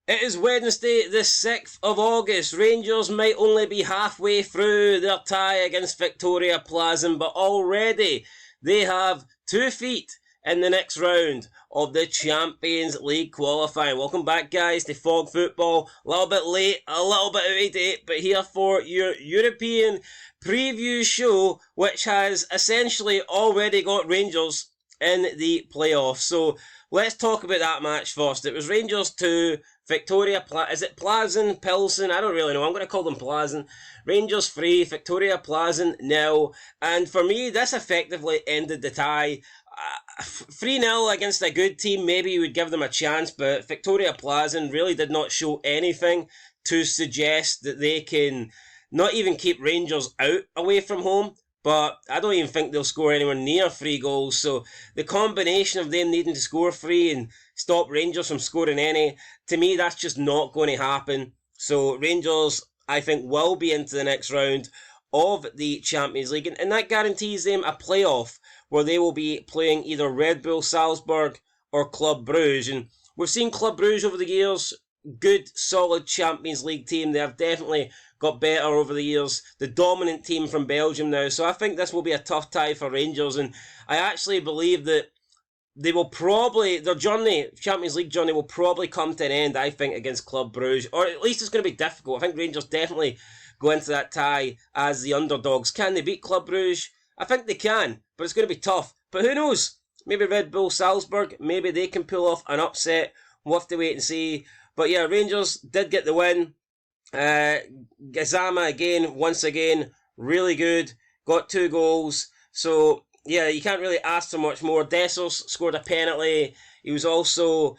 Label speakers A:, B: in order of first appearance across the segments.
A: It is Wednesday, the 6th of August. Rangers might only be halfway through their tie against Victoria Pleasant, but already they have 2 feet in the next round of the Champions League qualifying. Welcome back, guys, to Fog Football. A little bit late, a little bit out of date, but here for your European preview show, which has essentially already got Rangers in the playoffs. So let's talk about that match first. It was Rangers 2, Victoria, is it Pleasant, Pilsen? I don't really know. I'm going to call them Pleasant. Rangers 3, Victoria Pleasant 0. And for me, this effectively ended the tie. 3-0 against a good team, maybe you would give them a chance, but Victoria Pleasant really did not show anything to suggest that they can not even keep Rangers out away from home. But I don't even think they'll score anywhere near 3 goals. So the combination of them needing to score 3 and stop Rangers from scoring any, to me, that's just not going to happen. So Rangers, I think, will be into the next round of the Champions League. And that guarantees them a playoff where they will be playing either Red Bull Salzburg or Club Brugge. And we've seen Club Brugge over the years, good, solid Champions League team. They have definitely got better over the years. The dominant team from Belgium now. So I think this will be a tough tie for Rangers. And I actually believe that they will probably, their journey, Champions League journey, will probably come to an end, I think, against Club Brugge. Or at least it's going to be difficult. I think Rangers definitely go into that tie as the underdogs. Can they beat Club Brugge? I think they can, but it's going to be tough. But who knows? Maybe Red Bull Salzburg, maybe they can pull off an upset. We'll have to wait and see. But yeah, Rangers did get the win. Gazama again, once again, really good. Got 2 goals. So yeah, you can't really ask for much more. Dessers scored a penalty. He was also,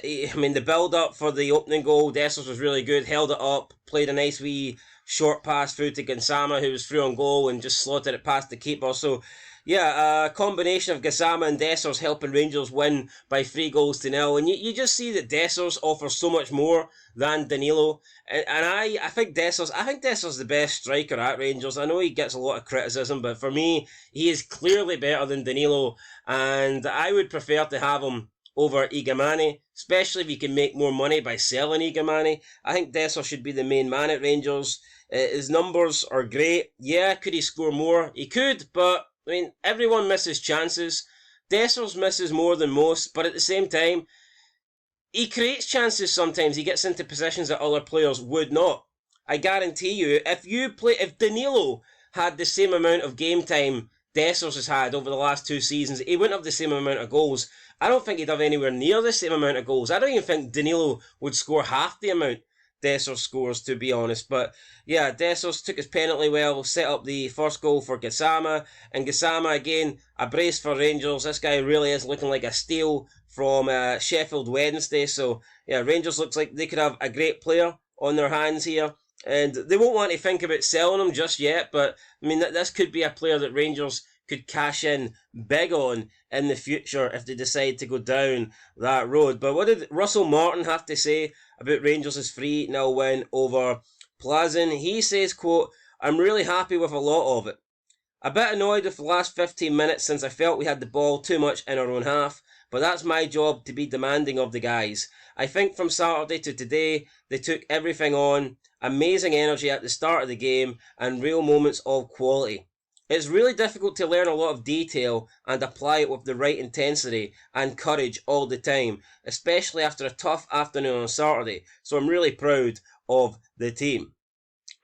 A: the build-up for the opening goal, Dessers was really good. Held it up, played a nice wee short pass through to Gansama, who was through on goal and just slotted it past the keeper. So yeah, a combination of Gassama and Dessers helping Rangers win by 3-0. And you just see that Dessers offers so much more than Danilo. And I think Dessers the best striker at Rangers. I know he gets a lot of criticism, but for me, he is clearly better than Danilo. And I would prefer to have him over Igamani, especially if you can make more money by selling Igamani. I think Dessers should be the main man at Rangers. His numbers are great. Yeah, could he score more? He could, but everyone misses chances. Dessers misses more than most, but at the same time, he creates chances sometimes. He gets into positions that other players would not. I guarantee you, if Danilo had the same amount of game time Dessers has had over the last 2 seasons, he wouldn't have the same amount of goals. I don't think he'd have anywhere near the same amount of goals. I don't even think Danilo would score half the amount Dessers scores, to be honest. But yeah, Dessers took his penalty well, set up the first goal for Gassama. And Gassama, again, a brace for Rangers. This guy really is looking like a steal from Sheffield Wednesday. So yeah, Rangers looks like they could have a great player on their hands here. And they won't want to think about selling him just yet, but this could be a player that Rangers could cash in big on in the future if they decide to go down that road. But what did Russell Martin have to say about Rangers' 3-0 win over Pleasant? He says, quote, "I'm really happy with a lot of it. A bit annoyed with the last 15 minutes since I felt we had the ball too much in our own half, but that's my job to be demanding of the guys. I think from Saturday to today, they took everything on, amazing energy at the start of the game, and real moments of quality. It's really difficult to learn a lot of detail and apply it with the right intensity and courage all the time, especially after a tough afternoon on Saturday, so I'm really proud of the team."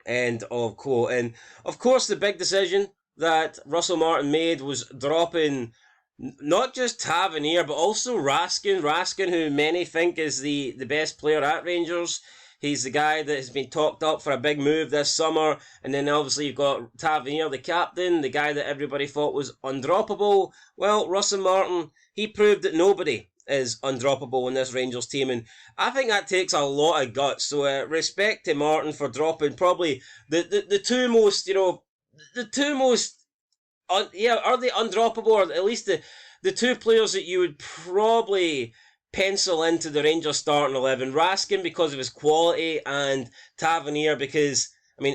A: End of quote. And of course, the big decision that Russell Martin made was dropping not just Tavernier, but also Raskin. Raskin, who many think is the best player at Rangers. He's the guy that has been talked up for a big move this summer. And then obviously you've got Tavernier, the captain, the guy that everybody thought was undroppable. Well, Russell Martin, he proved that nobody is undroppable in this Rangers team. And I think that takes a lot of guts. So respect to Martin for dropping probably the two most, are they undroppable, or at least the 2 players that you would probably pencil into the Rangers starting 11. Raskin because of his quality, and Tavernier because,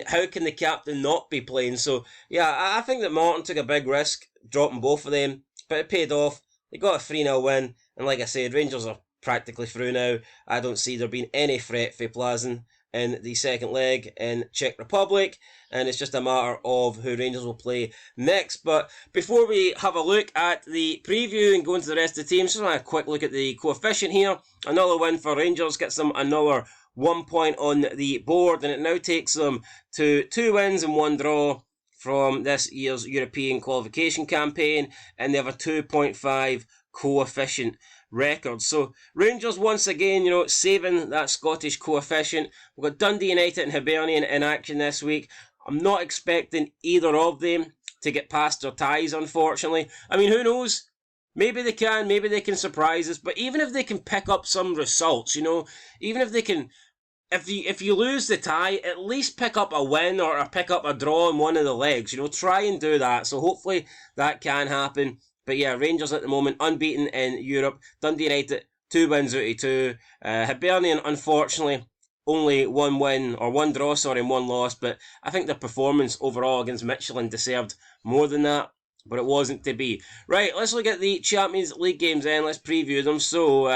A: how can the captain not be playing? So yeah, I think that Martin took a big risk dropping both of them, but it paid off. They got a 3-0 win, and like I said, Rangers are practically through now. I don't see there being any threat for Plazen in the second leg in Czech Republic, and it's just a matter of who Rangers will play next. But before we have a look at the preview and go into the rest of the teams, just want a quick look at the coefficient here. Another win for Rangers gets them another 1 point on the board, and it now takes them to 2 wins and 1 draw from this year's European qualification campaign, and they have a 2.5 coefficient record. So Rangers once again, saving that Scottish coefficient. We've got Dundee United and Hibernian in action this week. I'm not expecting either of them to get past their ties, unfortunately. I mean, who knows? Maybe they can surprise us, but even if they can pick up some results, even if they can, if you lose the tie, at least pick up a win or pick up a draw in one of the legs, try and do that. So hopefully that can happen. But yeah, Rangers at the moment unbeaten in Europe. Dundee United 2 wins out of 2. Hibernian, unfortunately, only 1 win, or 1 draw, and 1 loss. But I think their performance overall against Michelin deserved more than that. But it wasn't to be. Right, let's look at the Champions League games then. Let's preview them. So,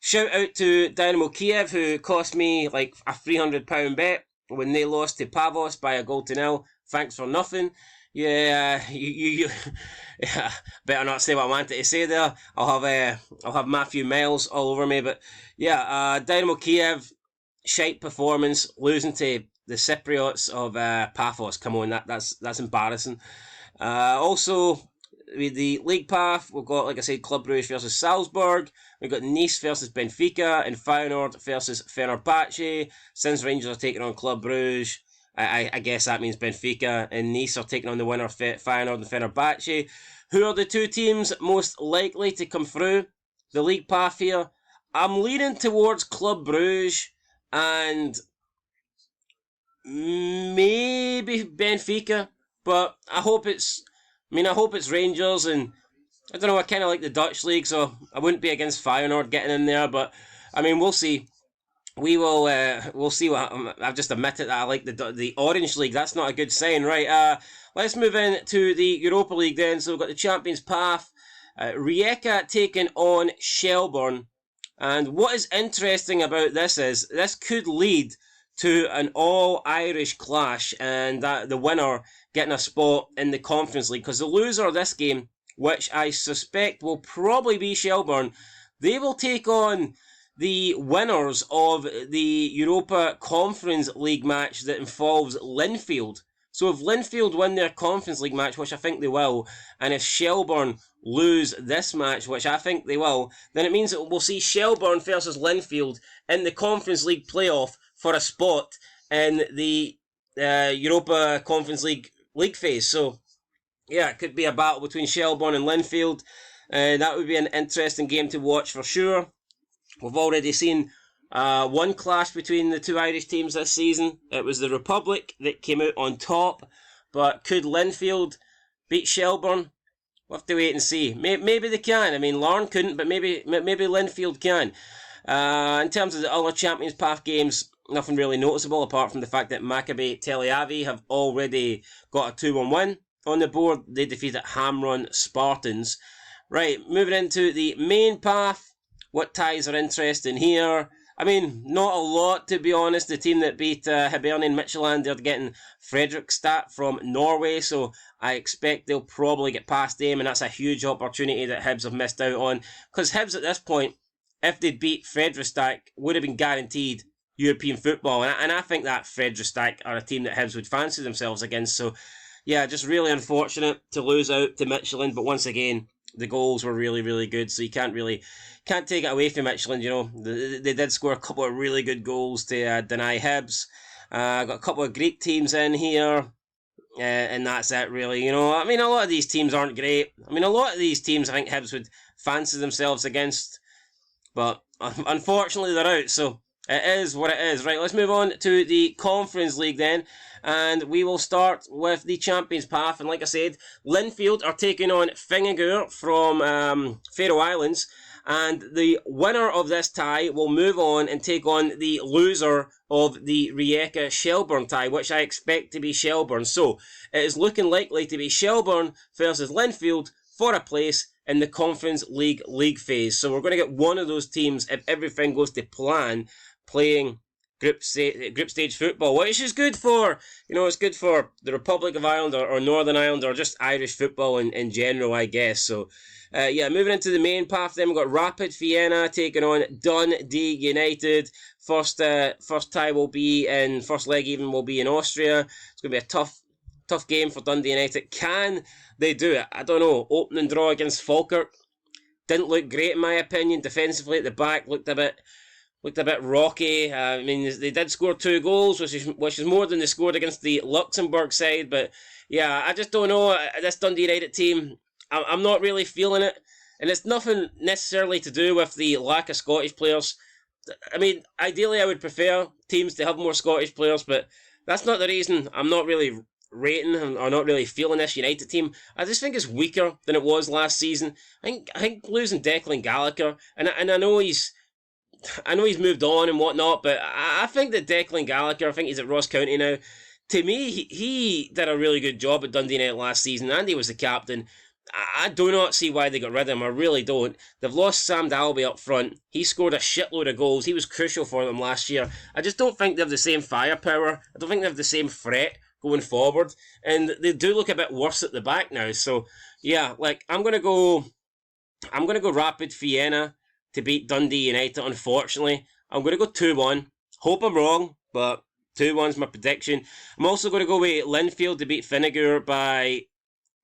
A: shout out to Dynamo Kiev, who cost me like a £300 bet when they lost to Pavos by a 1-0. Thanks for nothing. Yeah, you yeah, better not say what I wanted to say there. I'll have Matthew Miles all over me. But yeah, Dynamo Kiev, shite performance, losing to the Cypriots of Paphos. Come on, that's embarrassing. Also, with the league path, we've got, like I said, Club Brugge versus Salzburg. We've got Nice versus Benfica, and Feyenoord versus Fenerbahce. Since Rangers are taking on Club Brugge, I guess that means Benfica and Nice are taking on the winner of Feyenoord and Fenerbahce. Who are the 2 teams most likely to come through the league path here? I'm leaning towards Club Brugge and maybe Benfica, but I hope it's Rangers, and I don't know, I kind of like the Dutch league, so I wouldn't be against Feyenoord getting in there, but I mean, we'll see. We'll see what I've just admitted that I like the Orange League. That's not a good sign, right? Let's move in to the Europa League then. So we've got the Champions Path. Rijeka taking on Shelbourne. And what is interesting about this is this could lead to an all-Irish clash, and that the winner getting a spot in the Conference League. Because the loser of this game, which I suspect will probably be Shelbourne, they will take on the winners of the Europa Conference League match that involves Linfield. So if Linfield win their Conference League match, which I think they will, and if Shelbourne lose this match, which I think they will, then it means that we'll see Shelbourne versus Linfield in the Conference League playoff for a spot in the Europa Conference League phase. So yeah, it could be a battle between Shelbourne and Linfield. That would be an interesting game to watch for sure. We've already seen one clash between the 2 Irish teams this season. It was the Republic that came out on top. But could Linfield beat Shelbourne? We'll have to wait and see. Maybe they can. I mean, Larne couldn't, but maybe Linfield can. In terms of the other Champions Path games, nothing really noticeable apart from the fact that Maccabi Tel Aviv have already got a 2-1 win on the board. They defeated Hamrun Spartans. Right, moving into the main path. What ties are interesting here? I mean, not a lot, to be honest. The team that beat Hibernian Midtjylland, they're getting Fredrikstad from Norway, so I expect they'll probably get past them, and that's a huge opportunity that Hibs have missed out on. Because Hibs at this point, if they'd beat Fredrikstad, would have been guaranteed European football, and I think that Fredrikstad are a team that Hibs would fancy themselves against. So, yeah, just really unfortunate to lose out to Midtjylland, but once again, the goals were really, really good, so you can't take it away from Midtjylland. They did score a couple of really good goals to deny Hibs. Got a couple of Greek teams in here, and that's it really. I mean, a lot of these teams aren't great. I mean, a lot of these teams I think Hibs would fancy themselves against, but unfortunately they're out, so it is what it is. Right, let's move on to the Conference League then. And we will start with the Champions Path. And like I said, Linfield are taking on Fingagur from Faroe Islands. And the winner of this tie will move on and take on the loser of the Rijeka-Shelbourne tie, which I expect to be Shelbourne. So, it is looking likely to be Shelbourne versus Linfield for a place in the Conference League phase. So we're going to get one of those teams, if everything goes to plan, playing group stage football, which is good for, it's good for the Republic of Ireland or Northern Ireland or just Irish football in general, I guess. So, moving into the main path, then we've got Rapid Vienna taking on Dundee United. First tie will be in, first leg even will be in Austria. It's going to be a tough game for Dundee United. Can they do it? I don't know. Opening draw against Falkirk didn't look great in my opinion. Defensively at the back looked a bit rocky. I mean, they did score 2 goals, which is more than they scored against the Luxembourg side. But yeah, I just don't know. This Dundee United team, I'm not really feeling it. And it's nothing necessarily to do with the lack of Scottish players. I mean, ideally I would prefer teams to have more Scottish players, but that's not the reason I'm not really rating or not really feeling this United team. I just think it's weaker than it was last season. I think losing Declan Gallagher, and I know he's moved on and whatnot, but I think that Declan Gallagher, I think he's at Ross County now. To me, he did a really good job at Dundee United last season, and he was the captain. I do not see why they got rid of him. I really don't. They've lost Sam Dalby up front. He scored a shitload of goals. He was crucial for them last year. I just don't think they have the same firepower. I don't think they have the same threat going forward. And they do look a bit worse at the back now. So, yeah, I'm going to go Rapid Vienna to beat Dundee United, unfortunately. I'm going to go 2-1. Hope I'm wrong, but 2-1 is my prediction. I'm also going to go with Linfield to beat Finnegan by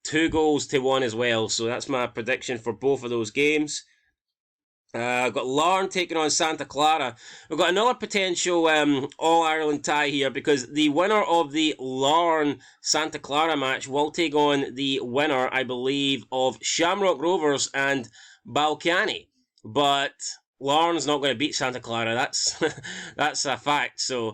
A: 2-1 as well. So that's my prediction for both of those games. I've got Larne taking on Santa Clara. We've got another potential All-Ireland tie here because the winner of the Larne-Santa Clara match will take on the winner, I believe, of Shamrock Rovers and Balkany. But Larne's not going to beat Santa Clara. That's a fact, so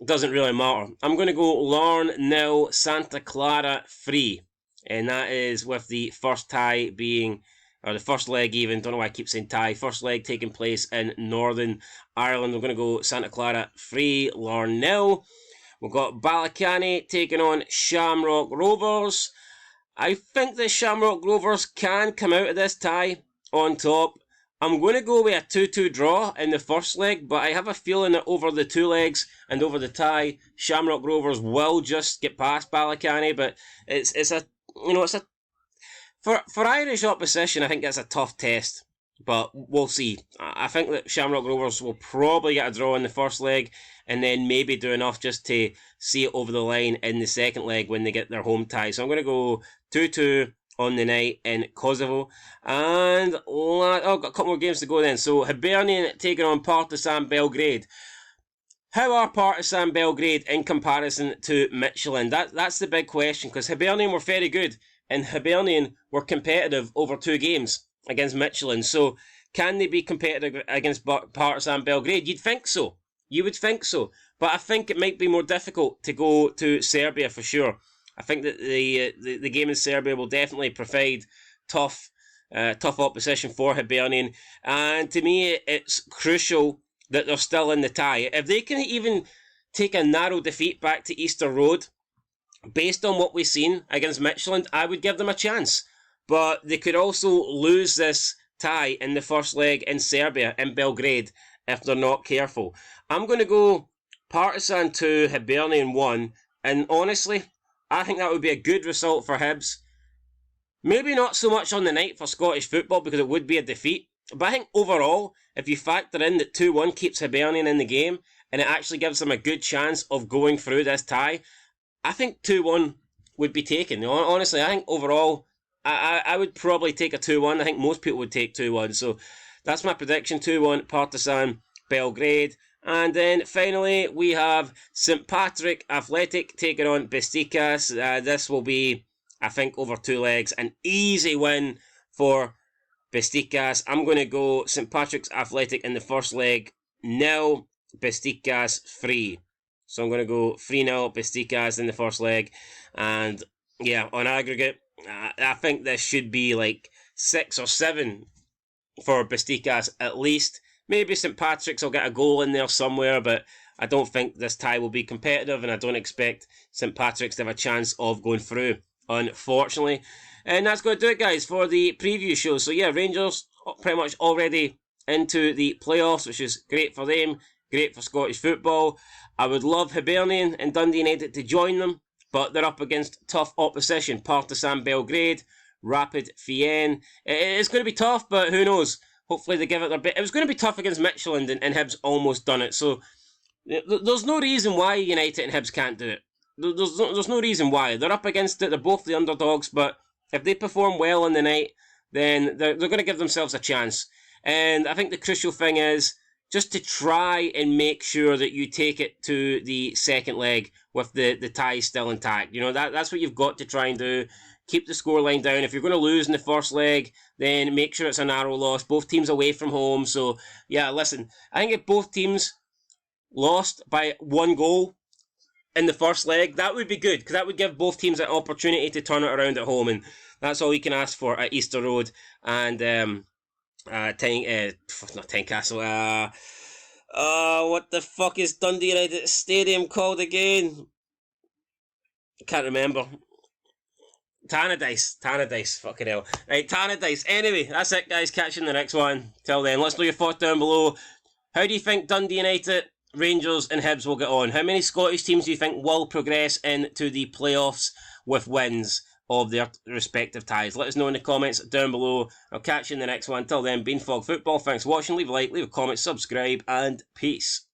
A: it doesn't really matter. I'm going to go Larne 0, Santa Clara 3. And that is with the first tie being, or the first leg even, don't know why I keep saying tie, first leg taking place in Northern Ireland. We're going to go Santa Clara 3, Larne 0. We've got Balkany taking on Shamrock Rovers. I think the Shamrock Rovers can come out of this tie on top. I'm going to go with a 2-2 draw in the first leg, but I have a feeling that over the 2 legs and over the tie, Shamrock Rovers will just get past Balkany. But for Irish opposition, I think that's a tough test, but we'll see. I think that Shamrock Rovers will probably get a draw in the first leg and then maybe do enough just to see it over the line in the second leg when they get their home tie. So I'm going to go 2-2 on the night in Kosovo. And I've got a couple more games to go then. So Hibernian taking on Partizan Belgrade. How are Partizan Belgrade in comparison to Michelin? That's the big question, because Hibernian were very good and Hibernian were competitive over 2 games against Michelin. So can they be competitive against Partizan Belgrade? You'd think so. You would think so. But I think it might be more difficult to go to Serbia for sure. I think that the game in Serbia will definitely provide tough opposition for Hibernian. And to me, it's crucial that they're still in the tie. If they can even take a narrow defeat back to Easter Road, based on what we've seen against Michelin, I would give them a chance. But they could also lose this tie in the first leg in Serbia, in Belgrade, if they're not careful. I'm going to go Partizan 2, Hibernian 1, and honestly, I think that would be a good result for Hibs. Maybe not so much on the night for Scottish football because it would be a defeat, but I think overall, if you factor in that 2-1 keeps Hibernian in the game and it actually gives them a good chance of going through this tie, I think 2-1 would be taken. Honestly, I think overall, I would probably take a 2-1. I think most people would take 2-1. So that's my prediction, 2-1 Partizan Belgrade. And then finally, we have St. Patrick Athletic taking on Besiktas. This will be, I think, over 2 legs. An easy win for Besiktas. I'm going to go St. Patrick's Athletic in the first leg, 0, Besiktas 3. So I'm going to go 3-0 Besiktas in the first leg. And yeah, on aggregate, I think this should be like 6 or 7 for Besiktas at least. Maybe St. Patrick's will get a goal in there somewhere, but I don't think this tie will be competitive, and I don't expect St. Patrick's to have a chance of going through. unfortunately. And that's going to do it, guys, for the preview show. So yeah, Rangers pretty much already into the playoffs, which is great for them, great for Scottish football. I would love Hibernian and Dundee United to join them, but they're up against tough opposition. Partizan Belgrade, Rapid Fien. It's going to be tough, but who knows? Hopefully they give it their bit. It was going to be tough against Midtjylland, and Hibs almost done it. So there's no reason why United and Hibs can't do it. There's no reason why. They're up against it. They're both the underdogs, but if they perform well on the night, then they're going to give themselves a chance. And I think the crucial thing is just to try and make sure that you take it to the second leg with the ties still intact. You know, that's what you've got to try and do. Keep the scoreline down. If you're going to lose in the first leg, then make sure it's a narrow loss. Both teams away from home. So, yeah, listen, I think if both teams lost by 1 goal in the first leg, that would be good, because that would give both teams an opportunity to turn it around at home, and that's all you can ask for at Easter Road and not Tynecastle. What the fuck is Dundee United Stadium called again? I can't remember. Tannadice, fucking hell. Right, Tannadice. Anyway, that's it, guys. Catch you in the next one. Till then, let's know your thoughts down below. How do you think Dundee United, Rangers and Hibs will get on? How many Scottish teams do you think will progress into the playoffs with wins of their respective ties? Let us know in the comments down below. I'll catch you in the next one. Till then, Beanfog Football. Thanks for watching. Leave a like, leave a comment, subscribe, and peace.